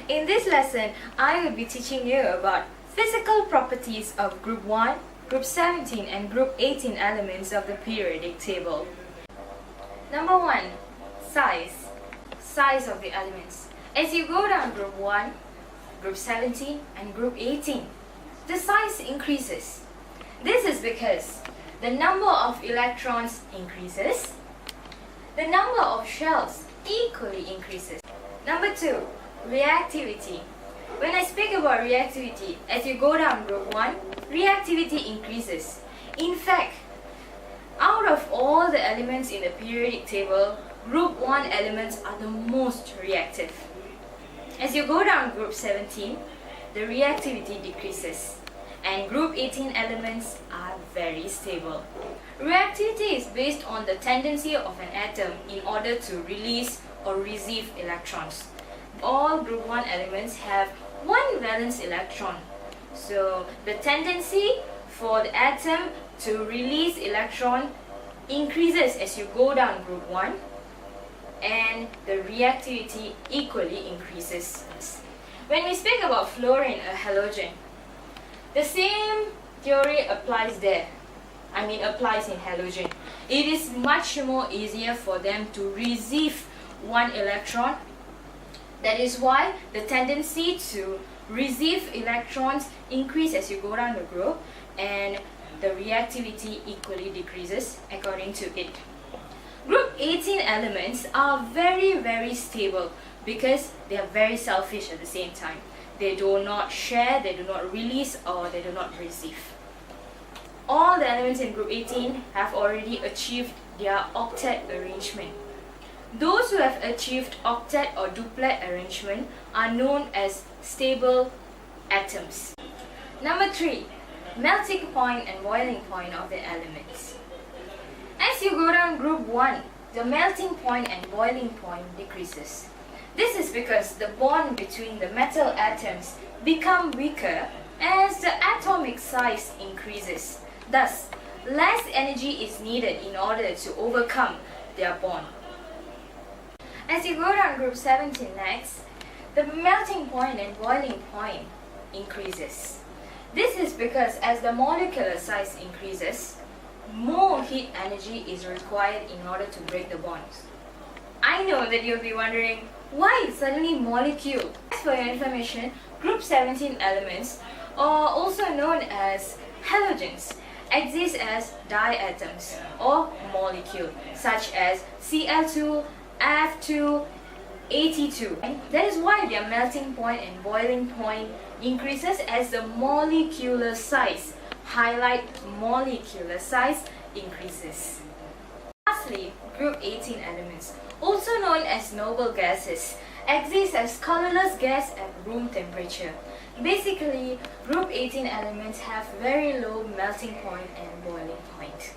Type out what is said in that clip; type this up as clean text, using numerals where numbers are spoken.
In this lesson, I will be teaching you about physical properties of Group 1, Group 17 and Group 18 elements of the periodic table. Number 1. Size. Size of the elements. As you go down Group 1, Group 17 and Group 18, the size increases. This is because the number of electrons increases, the number of shells equally increases. Number 2. Reactivity. When I speak about reactivity, as you go down Group 1, reactivity increases. In fact, out of all the elements in the periodic table, Group 1 elements are the most reactive. As you go down Group 17, the reactivity decreases, and Group 18 elements are very stable. Reactivity is based on the tendency of an atom in order to release or receive electrons. All Group 1 elements have one valence electron. So the tendency for the atom to release electron increases as you go down Group 1, and the reactivity equally increases. When we speak about fluorine, a halogen, the same theory applies there. Applies in halogen. It is much more easier for them to receive one electron. That is why the tendency to receive electrons increase as you go down the group, and the reactivity equally decreases according to it. Group 18 elements are very stable because they are very selfish at the same time. They do not share, they do not release, or they do not receive. All the elements in Group 18 have already achieved their octet arrangement. Those who have achieved octet or duplet arrangement are known as stable atoms. Number 3. Melting point and boiling point of the elements. As you go down Group 1, the melting point and boiling point decreases. This is because the bond between the metal atoms become weaker as the atomic size increases. Thus, less energy is needed in order to overcome their bond. As you go down Group 17 next, the melting point and boiling point increases. This is because as the molecular size increases, more heat energy is required in order to break the bonds. I know that you'll be wondering, why suddenly molecule? As for your information, Group 17 elements, are also known as halogens, exist as diatoms or molecule, such as Cl2, F2, At2. That is why their melting point and boiling point increases as the molecular size, highlight molecular size, increases. Lastly, Group 18 elements, also known as noble gases, exist as colorless gas at room temperature. Basically, Group 18 elements have very low melting point and boiling point.